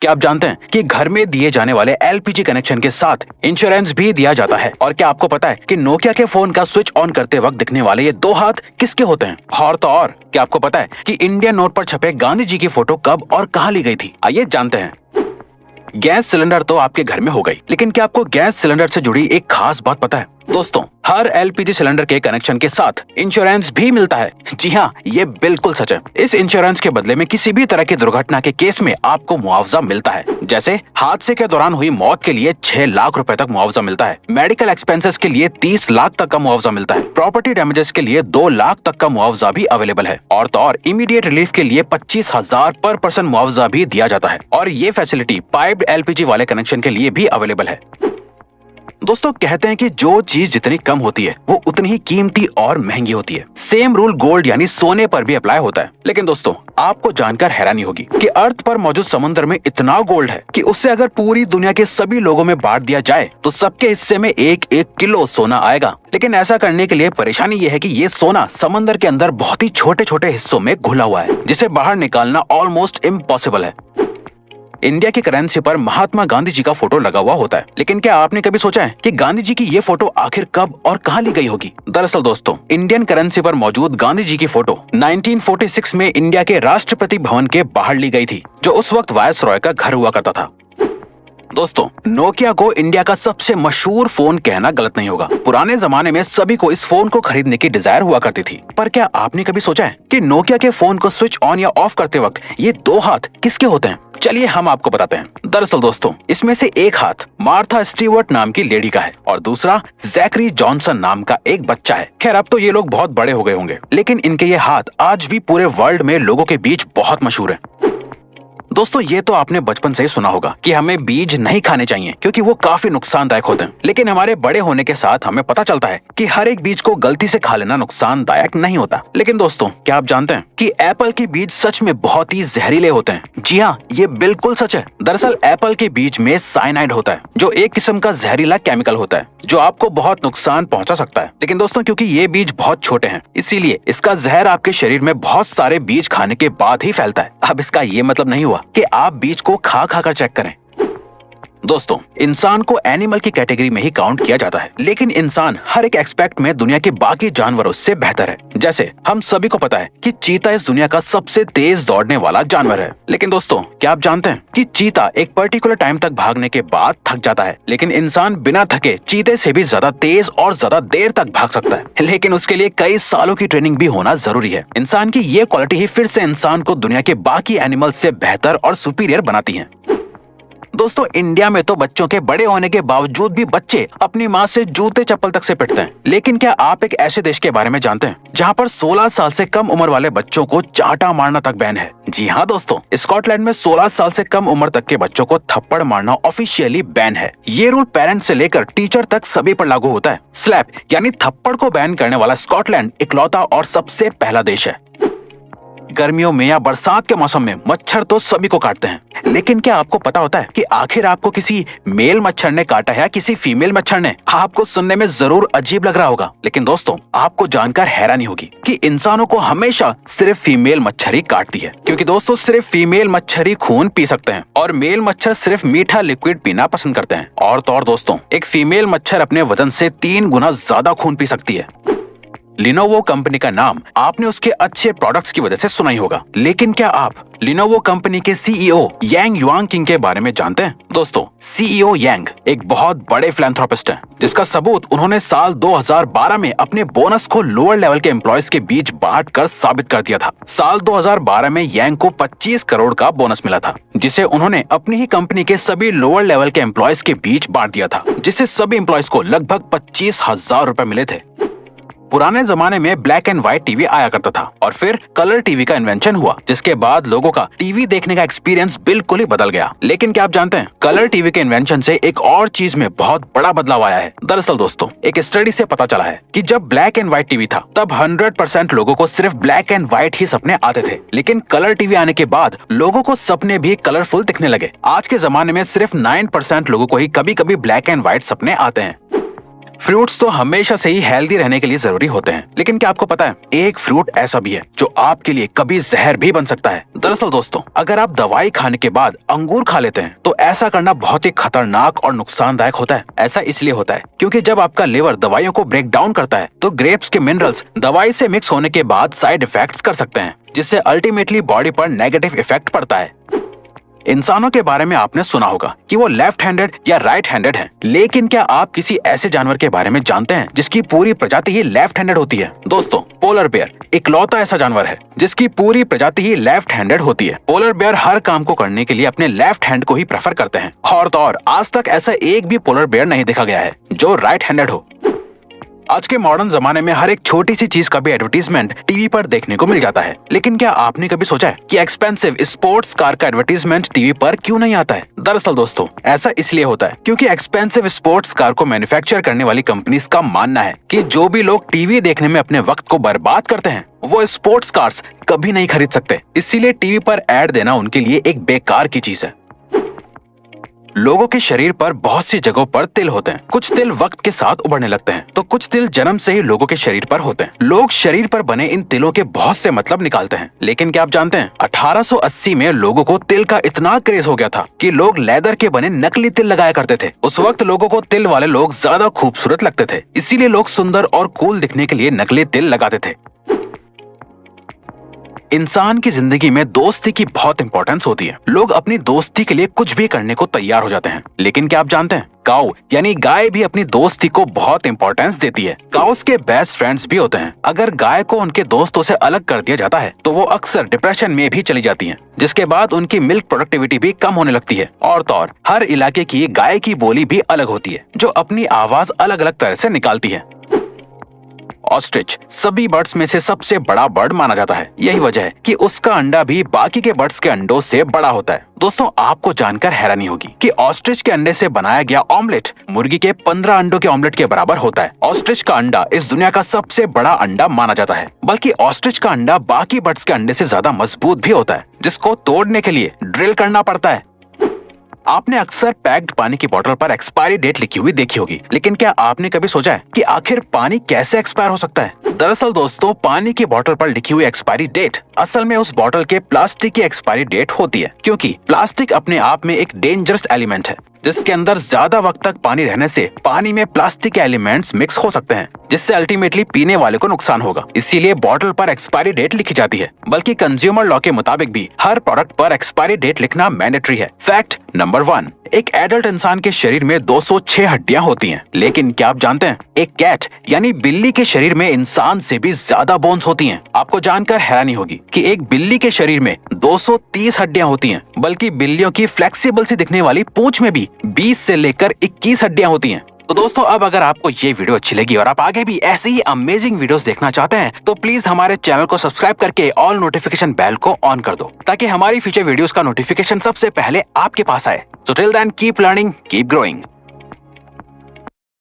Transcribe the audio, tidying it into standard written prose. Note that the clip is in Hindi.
क्या आप जानते हैं कि घर में दिए जाने वाले एलपीजी कनेक्शन के साथ इंश्योरेंस भी दिया जाता है? और क्या आपको पता है कि नोकिया के फोन का स्विच ऑन करते वक्त दिखने वाले ये दो हाथ किसके होते हैं? और तो और क्या आपको पता है कि इंडियन नोट पर छपे गांधी जी की फोटो कब और कहां ली गई थी? आइए जानते हैं। गैस सिलेंडर तो आपके घर में हो गई, लेकिन क्या आपको गैस सिलेंडर से जुड़ी एक खास बात पता है? दोस्तों, हर एलपीजी सिलेंडर के कनेक्शन के साथ इंश्योरेंस भी मिलता है। जी हाँ, ये बिल्कुल सच है। इस इंश्योरेंस के बदले में किसी भी तरह की दुर्घटना के केस में आपको मुआवजा मिलता है। जैसे हादसे के दौरान हुई मौत के लिए 6 लाख रुपए तक मुआवजा मिलता है। मेडिकल एक्सपेंसेस के लिए 30 लाख तक का मुआवजा मिलता है। प्रॉपर्टी डैमेजेस के लिए 2 लाख तक का मुआवजा भी अवेलेबल है। और तो और इमीडिएट रिलीफ के लिए 25,000 पर पर्सन मुआवजा भी दिया जाता है। और ये फैसिलिटी पाइप्ड एलपीजी वाले कनेक्शन के लिए भी अवेलेबल है। दोस्तों, कहते हैं कि जो चीज जितनी कम होती है वो उतनी ही कीमती और महंगी होती है। सेम रूल गोल्ड यानी सोने पर भी अप्लाई होता है। लेकिन दोस्तों, आपको जानकर हैरानी होगी कि अर्थ पर मौजूद समुद्र में इतना गोल्ड है कि उससे अगर पूरी दुनिया के सभी लोगों में बांट दिया जाए तो सबके हिस्से में 1-1 किलो सोना आएगा। लेकिन ऐसा करने के लिए परेशानी ये है कि ये सोना समंदर के अंदर बहुत ही छोटे छोटे हिस्सों में घुला हुआ है, जिसे बाहर निकालना ऑलमोस्ट इम्पॉसिबल है। इंडिया की करेंसी पर महात्मा गांधी जी का फोटो लगा हुआ होता है, लेकिन क्या आपने कभी सोचा है कि गांधी जी की ये फोटो आखिर कब और कहां ली गई होगी? दरअसल दोस्तों, इंडियन करेंसी पर मौजूद गांधी जी की फोटो 1946 में इंडिया के राष्ट्रपति भवन के बाहर ली गई थी, जो उस वक्त वायसरॉय का घर हुआ करता था। दोस्तों, नोकिया को इंडिया का सबसे मशहूर फोन कहना गलत नहीं होगा। पुराने जमाने में सभी को इस फोन को खरीदने की डिजायर हुआ करती थी। पर क्या आपने कभी सोचा है कि नोकिया के फोन को स्विच ऑन या ऑफ करते वक्त ये दो हाथ किसके होते हैं? चलिए हम आपको बताते हैं। दरअसल दोस्तों, इसमें से एक हाथ मार्था स्टीवर्ट नाम की लेडी का है और दूसरा जैकरी जॉनसन नाम का एक बच्चा है। खैर, अब तो ये लोग बहुत बड़े हो गए होंगे, लेकिन इनके ये हाथ आज भी पूरे वर्ल्ड में लोगों के बीच बहुत मशहूर है। दोस्तों, ये तो आपने बचपन से ही सुना होगा कि हमें बीज नहीं खाने चाहिए क्योंकि वो काफी नुकसानदायक होते हैं। लेकिन हमारे बड़े होने के साथ हमें पता चलता है कि हर एक बीज को गलती से खा लेना नुकसानदायक नहीं होता। लेकिन दोस्तों, क्या आप जानते हैं कि एप्पल के बीज सच में बहुत ही जहरीले होते हैं? जी हाँ, ये बिल्कुल सच है। दरअसल एप्पल के बीज में साइनाइड होता है, जो एक किस्म का जहरीला केमिकल होता है जो आपको बहुत नुकसान पहुंचा सकता है। लेकिन दोस्तों, क्योंकि ये बीज बहुत छोटे हैं, इसीलिए इसका जहर आपके शरीर में बहुत सारे बीज खाने के बाद ही फैलता है। अब इसका ये मतलब नहीं हुआ कि आप बीज को खा खा कर चेक करें। दोस्तों, इंसान को एनिमल की कैटेगरी में ही काउंट किया जाता है, लेकिन इंसान हर एक एस्पेक्ट में दुनिया के बाकी जानवरों से बेहतर है। जैसे हम सभी को पता है कि चीता इस दुनिया का सबसे तेज दौड़ने वाला जानवर है। लेकिन दोस्तों, क्या आप जानते हैं कि चीता एक पर्टिकुलर टाइम तक भागने के बाद थक जाता है, लेकिन इंसान बिना थके चीते से भी ज्यादा तेज और ज्यादा देर तक भाग सकता है। लेकिन उसके लिए कई सालों की ट्रेनिंग भी होना जरूरी है। इंसान की ये क्वालिटी ही फिर से इंसान को दुनिया के बाकी एनिमल से बेहतर और सुपीरियर बनाती है। दोस्तों, इंडिया में तो बच्चों के बड़े होने के बावजूद भी बच्चे अपनी माँ से जूते चप्पल तक से पिटते हैं। लेकिन क्या आप एक ऐसे देश के बारे में जानते हैं जहाँ पर 16 साल से कम उम्र वाले बच्चों को चांटा मारना तक बैन है? जी हाँ दोस्तों, स्कॉटलैंड में 16 साल से कम उम्र तक के बच्चों को थप्पड़ मारना ऑफिशियली बैन है। ये रूल पेरेंट्स से लेकर टीचर तक सभी पर लागू होता है। स्लैप यानी थप्पड़ को बैन करने वाला स्कॉटलैंड इकलौता और सबसे पहला देश है। गर्मियों में या बरसात के मौसम में मच्छर तो सभी को काटते हैं, लेकिन क्या आपको पता होता है कि आखिर आपको किसी मेल मच्छर ने काटा है या किसी फीमेल मच्छर ने? आपको सुनने में जरूर अजीब लग रहा होगा, लेकिन दोस्तों, आपको जानकर हैरानी होगी कि इंसानों को हमेशा सिर्फ फीमेल मच्छर ही काटती है। क्योंकि दोस्तों, सिर्फ फीमेल मच्छर ही खून पी सकते हैं और मेल मच्छर सिर्फ मीठा लिक्विड पीना पसंद करते हैं। और तो और दोस्तों, एक फीमेल मच्छर अपने वजन से 3 गुना ज्यादा खून पी सकती है। लिनोवो कंपनी का नाम आपने उसके अच्छे प्रोडक्ट्स की वजह से सुना ही होगा, लेकिन क्या आप लिनोवो कंपनी के सीईओ यांग युआंगकिंग के बारे में जानते हैं? दोस्तों, सीईओ यांग एक बहुत बड़े फिलैंथ्रोपिस्ट हैं, जिसका सबूत उन्होंने साल 2012 में अपने बोनस को लोअर लेवल के एम्प्लॉयज के बीच बांटकर साबित कर दिया था। साल 2012 में यांग को 25 करोड़ का बोनस मिला था, जिसे उन्होंने अपनी ही कंपनी के सभी लोअर लेवल के एम्प्लॉयज के बीच बांट दिया था, जिससे सभी एम्प्लॉयज को लगभग 25,000 रुपए मिले थे। पुराने जमाने में ब्लैक एंड व्हाइट टीवी आया करता था और फिर कलर टीवी का इन्वेंशन हुआ, जिसके बाद लोगों का टीवी देखने का एक्सपीरियंस बिल्कुल ही बदल गया। लेकिन क्या आप जानते हैं, कलर टीवी के इन्वेंशन से एक और चीज में बहुत बड़ा बदलाव आया है। दरअसल दोस्तों, एक स्टडी से पता चला है कि जब ब्लैक एंड व्हाइट टीवी था तब 100% लोगों को सिर्फ ब्लैक एंड व्हाइट ही सपने आते थे, लेकिन कलर टीवी आने के बाद लोगों को सपने भी कलरफुल दिखने लगे। आज के जमाने में सिर्फ 9% लोगों को ही कभी कभी ब्लैक एंड व्हाइट सपने आते हैं। फ्रूट्स तो हमेशा से ही हेल्दी रहने के लिए जरूरी होते हैं, लेकिन क्या आपको पता है एक फ्रूट ऐसा भी है जो आपके लिए कभी जहर भी बन सकता है। दरअसल दोस्तों, अगर आप दवाई खाने के बाद अंगूर खा लेते हैं तो ऐसा करना बहुत ही खतरनाक और नुकसानदायक होता है। ऐसा इसलिए होता है क्योंकि जब आपका लिवर दवाइयों को ब्रेक डाउन करता है तो ग्रेप्स के मिनरल्स दवाई से मिक्स होने के बाद साइड इफेक्ट्स कर सकते हैं, जिससे अल्टीमेटली बॉडी पर नेगेटिव इफेक्ट पड़ता है। इंसानों के बारे में आपने सुना होगा कि वो लेफ्ट हैंडेड या राइट हैंडेड हैं, लेकिन क्या आप किसी ऐसे जानवर के बारे में जानते हैं जिसकी पूरी प्रजाति ही लेफ्ट हैंडेड होती है? दोस्तों, पोलर बेयर इकलौता ऐसा जानवर है जिसकी पूरी प्रजाति ही लेफ्ट हैंडेड होती है। पोलर बेयर हर काम को करने के लिए अपने लेफ्ट हैंड को ही प्रेफर करते हैं और तो और आज तक ऐसा एक भी पोलर बेयर नहीं देखा गया है जो राइट हैंडेड हो। आज के मॉडर्न जमाने में हर एक छोटी सी चीज का भी एडवर्टीजमेंट टीवी पर देखने को मिल जाता है, लेकिन क्या आपने कभी सोचा है कि एक्सपेंसिव स्पोर्ट्स कार का एडवर्टीजमेंट टीवी पर क्यों नहीं आता है? दरअसल दोस्तों, ऐसा इसलिए होता है क्योंकि एक्सपेंसिव स्पोर्ट्स कार को मैन्युफैक्चर करने वाली कंपनीज का मानना है कि जो भी लोग टीवी देखने में अपने वक्त को बर्बाद करते हैं वो स्पोर्ट्स कार्स कभी नहीं खरीद सकते। इसीलिए टीवी पर एड देना उनके लिए एक बेकार की चीज है। लोगों के शरीर पर बहुत सी जगहों पर तिल होते हैं। कुछ तिल वक्त के साथ उभरने लगते हैं तो कुछ तिल जन्म से ही लोगों के शरीर पर होते हैं। लोग शरीर पर बने इन तिलों के बहुत से मतलब निकालते हैं, लेकिन क्या आप जानते हैं 1880 में लोगों को तिल का इतना क्रेज हो गया था कि लोग लेदर के बने नकली तिल लगाया करते थे। उस वक्त लोगों को तिल वाले लोग ज्यादा खूबसूरत लगते थे, इसीलिए लोग सुंदर और कूल दिखने के लिए नकली तिल लगाते थे। इंसान की जिंदगी में दोस्ती की बहुत इंपॉर्टेंस होती है। लोग अपनी दोस्ती के लिए कुछ भी करने को तैयार हो जाते हैं, लेकिन क्या आप जानते हैं काऊ यानी गाय भी अपनी दोस्ती को बहुत इंपॉर्टेंस देती है। काउस के बेस्ट फ्रेंड्स भी होते हैं। अगर गाय को उनके दोस्तों से अलग कर दिया जाता है तो वो अक्सर डिप्रेशन में भी चली जाती हैं, जिसके बाद उनकी मिल्क प्रोडक्टिविटी भी कम होने लगती है। और तो और हर इलाके की गाय की बोली भी अलग होती है जो अपनी आवाज अलग अलग तरह से निकालती है। ऑस्ट्रिच सभी बर्ड्स में से सबसे बड़ा बर्ड माना जाता है। यही वजह है कि उसका अंडा भी बाकी के बर्ड्स के अंडों से बड़ा होता है। दोस्तों, आपको जानकर हैरानी होगी कि ऑस्ट्रिच के अंडे से बनाया गया ऑमलेट मुर्गी के 15 अंडों के ऑमलेट के बराबर होता है। ऑस्ट्रिच का अंडा इस दुनिया का सबसे बड़ा अंडा माना जाता है, बल्कि ऑस्ट्रिच का अंडा बाकी बर्ड्स के अंडे से ज्यादा मजबूत भी होता है, जिसको तोड़ने के लिए ड्रिल करना पड़ता है। आपने अक्सर पैक्ड पानी की बोतल पर एक्सपायरी डेट लिखी हुई देखी होगी, लेकिन क्या आपने कभी सोचा है कि आखिर पानी कैसे एक्सपायर हो सकता है? दरअसल दोस्तों, पानी की बोतल पर लिखी हुई एक्सपायरी डेट असल में उस बोतल के प्लास्टिक की एक्सपायरी डेट होती है, क्योंकि प्लास्टिक अपने आप में एक डेंजरस एलिमेंट है जिसके अंदर ज्यादा वक्त तक पानी रहने से पानी में प्लास्टिक के एलिमेंट्स मिक्स हो सकते हैं, जिससे अल्टीमेटली पीने वाले को नुकसान होगा। इसीलिए बोतल पर एक्सपायरी डेट लिखी जाती है, बल्कि कंज्यूमर लॉ के मुताबिक भी हर प्रोडक्ट पर एक्सपायरी डेट लिखना मैंडेटरी है। फैक्ट नंबर 1, एक एडल्ट इंसान के शरीर में 206 हड्डियां होती हैं, लेकिन क्या आप जानते हैं एक कैट यानी बिल्ली के शरीर में इंसान से भी ज्यादा बोन्स होती हैं। आपको जानकर हैरानी होगी कि एक बिल्ली के शरीर में 230 हड्डियां होती हैं, बल्कि बिल्लियों की फ्लेक्सिबल सी दिखने वाली पूंछ में भी 20 से लेकर 21 हड्डियां होती हैं। तो दोस्तों, अब अगर आपको ये वीडियो अच्छी लगी और आप आगे भी ऐसी ही अमेजिंग वीडियोस देखना चाहते हैं तो प्लीज हमारे चैनल को सब्सक्राइब करके ऑल नोटिफिकेशन बेल को ऑन कर दो, ताकि हमारी फ्यूचर वीडियोस का नोटिफिकेशन सबसे पहले आपके पास आए। So till then, keep learning, keep growing.